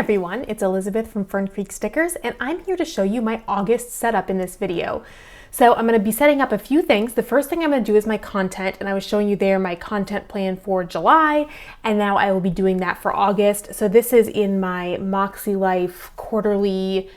everyone, it's Elizabeth from Fern Stickers, and I'm here to show you my August setup in this video. So I'm going to be setting up a few things. The first thing I'm going to do is my content, and I was showing you there my content plan for July, and now I will be doing that for August. So this is in my MakseLife quarterly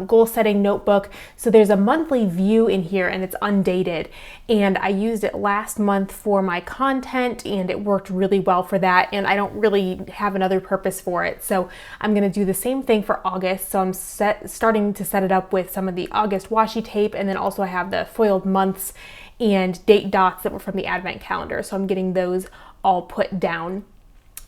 goal setting notebook. So there's a monthly view in here and it's undated, and I used it last month for my content and it worked really well for that, and I don't really have another purpose for it. So I'm going to do the same thing for August. So I'm starting to set it up with some of the August washi tape, and then also I have the foiled months and date dots that were from the advent calendar. So I'm getting those all put down.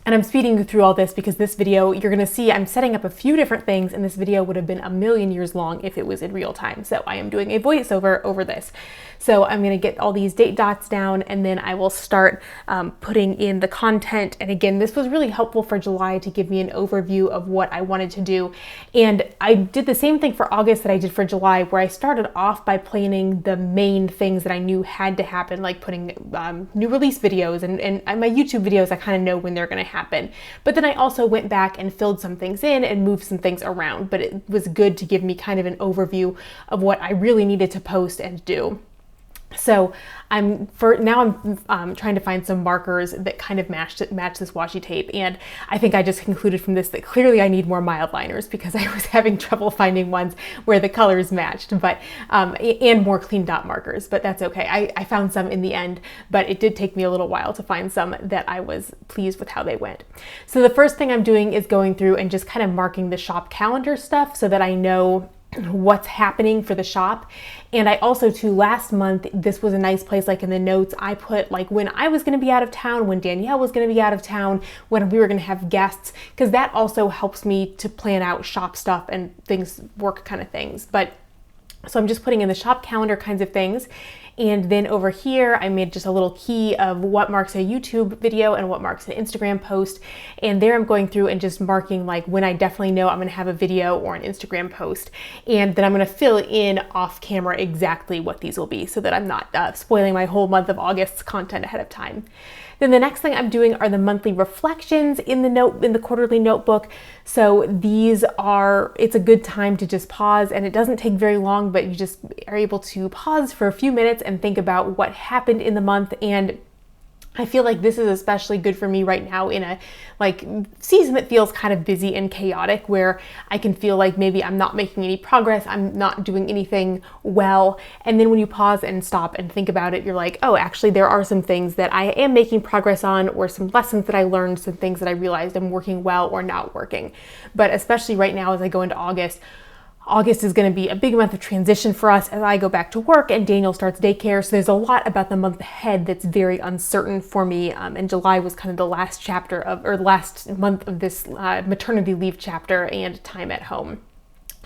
And I'm speeding you through all this because this video, you're gonna see I'm setting up a few different things, and this video would have been a million years long if it was in real time. So I am doing a voiceover over this. So I'm gonna get all these date dots down, and then I will start putting in the content. And again, this was really helpful for July to give me an overview of what I wanted to do. And I did the same thing for August that I did for July, where I started off by planning the main things that I knew had to happen, like putting new release videos and my YouTube videos. I kind of know when they're gonna happen. But then I also went back and filled some things in and moved some things around, but it was good to give me kind of an overview of what I really needed to post and do. So I'm trying to find some markers that kind of match this washi tape, and I think I just concluded from this that clearly I need more mild liners because I was having trouble finding ones where the colors matched, but and more clean dot markers, but that's okay. I found some in the end, but it did take me a little while to find some that I was pleased with how they went. So the first thing I'm doing is going through and just kind of marking the shop calendar stuff so that I know what's happening for the shop. And I also, too, last month, this was a nice place, like in the notes, I put like when I was going to be out of town, when Danielle was going to be out of town, when we were going to have guests, because that also helps me to plan out shop stuff and things, work kind of things. But so I'm just putting in the shop calendar kinds of things. And then over here, I made just a little key of what marks a YouTube video and what marks an Instagram post. And there I'm going through and just marking like when I definitely know I'm gonna have a video or an Instagram post. And then I'm gonna fill in off camera exactly what these will be so that I'm not spoiling my whole month of August's content ahead of time. Then the next thing I'm doing are the monthly reflections in the quarterly notebook. So these are, it's a good time to just pause, and it doesn't take very long, but you just are able to pause for a few minutes and think about what happened in the month. And I feel like this is especially good for me right now in a season that feels kind of busy and chaotic, where I can feel like maybe I'm not making any progress, I'm not doing anything well. And then when you pause and stop and think about it, you're like, oh, actually there are some things that I am making progress on, or some lessons that I learned, some things that I realized I'm working well or not working. But especially right now as I go into August is going to be a big month of transition for us as I go back to work and Daniel starts daycare. So there's a lot about the month ahead that's very uncertain for me. And July was kind of the last last month of this maternity leave chapter and time at home.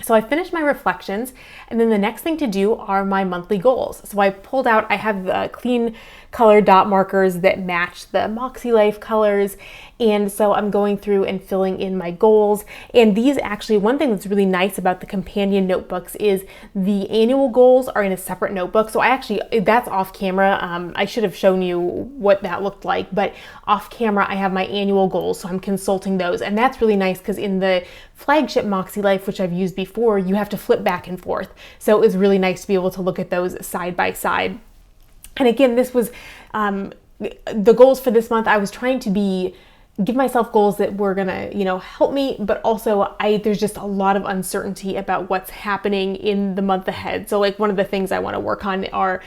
So I finished my reflections, and then the next thing to do are my monthly goals. So I pulled out, I have the clean color dot markers that match the MakseLife colors. And so I'm going through and filling in my goals. And these actually, one thing that's really nice about the companion notebooks is the annual goals are in a separate notebook. So that's off camera. I should have shown you what that looked like, but off camera, I have my annual goals. So I'm consulting those. And that's really nice because in the flagship MakseLife, which I've used before, you have to flip back and forth. So it was really nice to be able to look at those side by side. And again, this was the goals for this month. I was trying to give myself goals that were gonna, help me, but also there's just a lot of uncertainty about what's happening in the month ahead. So like one of the things I want to work on are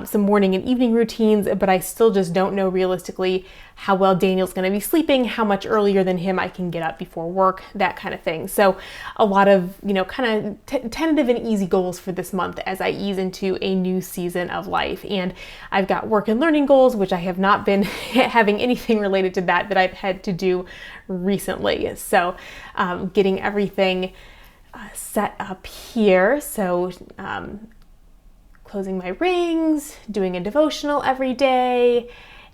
some morning and evening routines, but I still just don't know realistically how well Daniel's going to be sleeping, how much earlier than him I can get up before work, that kind of thing. So a lot of, kind of tentative and easy goals for this month as I ease into a new season of life. And I've got work and learning goals, which I have not been having anything related to that I've had to do recently. So getting everything set up here. So closing my rings, doing a devotional every day.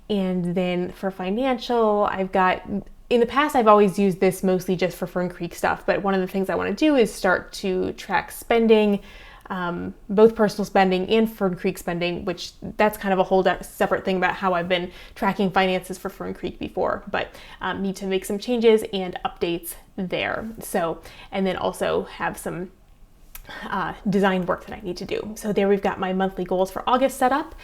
And then for financial, in the past, I've always used this mostly just for Fern Creek stuff, but one of the things I want to do is start to track spending both personal spending and Fern Creek spending, which that's kind of a whole separate thing about how I've been tracking finances for Fern Creek before, but need to make some changes and updates there. So, and then also have some design work that I need to do. So there we've got my monthly goals for August set up.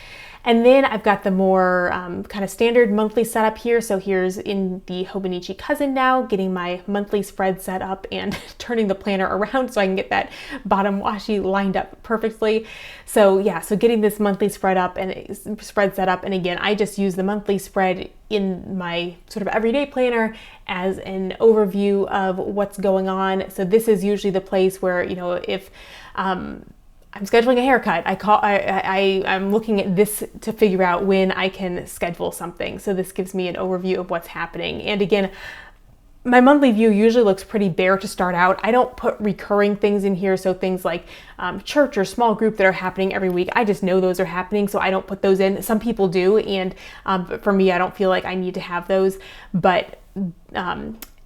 And then I've got the more kind of standard monthly setup here. So here's in the Hobonichi Cousin now, getting my monthly spread set up and turning the planner around so I can get that bottom washi lined up perfectly. So yeah, so getting this monthly spread up and spread set up. And again, I just use the monthly spread in my sort of everyday planner as an overview of what's going on. So this is usually the place where, you know, if I'm scheduling a haircut, I'm looking at this to figure out when I can schedule something. So this gives me an overview of what's happening. And again, my monthly view usually looks pretty bare to start out. I don't put recurring things in here. So things like church or small group that are happening every week, I just know those are happening. So I don't put those in. Some people do. And for me, I don't feel like I need to have those. But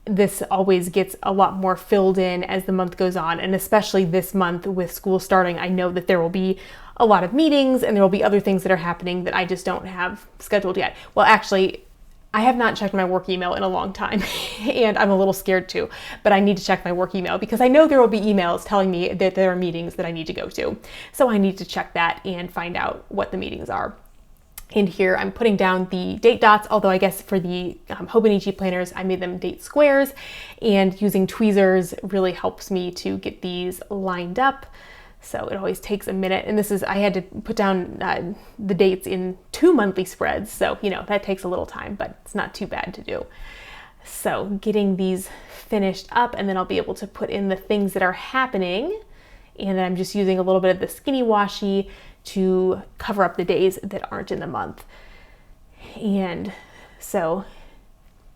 this always gets a lot more filled in as the month goes on. And especially this month with school starting, I know that there will be a lot of meetings and there will be other things that are happening that I just don't have scheduled yet. Well, actually, I have not checked my work email in a long time and I'm a little scared too, but I need to check my work email because I know there will be emails telling me that there are meetings that I need to go to. So I need to check that and find out what the meetings are. And here I'm putting down the date dots, although I guess for the Hobonichi planners, I made them date squares, and using tweezers really helps me to get these lined up. So it always takes a minute. And this is, I had to put down the dates in 2 monthly spreads. So, you know, that takes a little time, but it's not too bad to do. So getting these finished up, and then I'll be able to put in the things that are happening. And then I'm just using a little bit of the skinny washi to cover up the days that aren't in the month. And so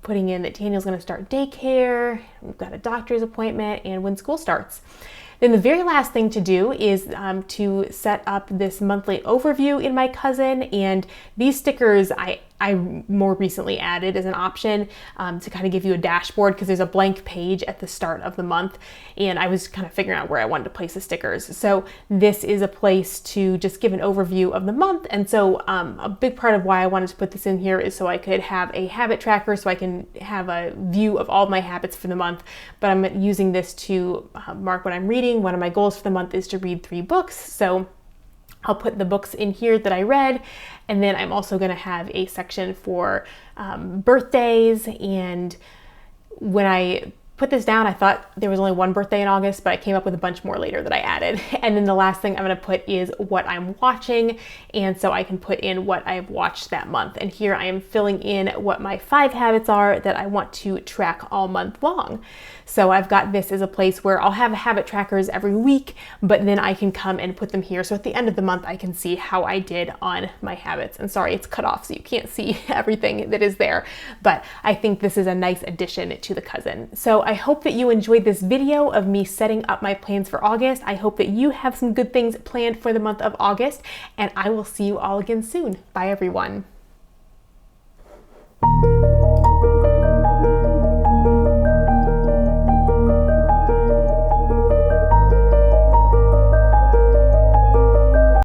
putting in that Daniel's going to start daycare, we've got a doctor's appointment, and when school starts. Then the very last thing to do is to set up this monthly overview in my Cousin, and these stickers I more recently added as an option to kind of give you a dashboard because there's a blank page at the start of the month, and I was kind of figuring out where I wanted to place the stickers. So this is a place to just give an overview of the month, and so a big part of why I wanted to put this in here is so I could have a habit tracker so I can have a view of all my habits for the month, but I'm using this to mark what I'm reading. One of my goals for the month is to read 3 books, so I'll put the books in here that I read, and then I'm also going to have a section for birthdays. And when I put this down, I thought there was only 1 birthday in August, but I came up with a bunch more later that I added. And then the last thing I'm going to put is what I'm watching, and so I can put in what I've watched that month. And here I am filling in what my 5 habits are that I want to track all month long. So I've got this as a place where I'll have habit trackers every week, but then I can come and put them here. So at the end of the month, I can see how I did on my habits. And sorry, it's cut off, so you can't see everything that is there, but I think this is a nice addition to the Cousin. So I hope that you enjoyed this video of me setting up my plans for August. I hope that you have some good things planned for the month of August, and I will see you all again soon. Bye, everyone.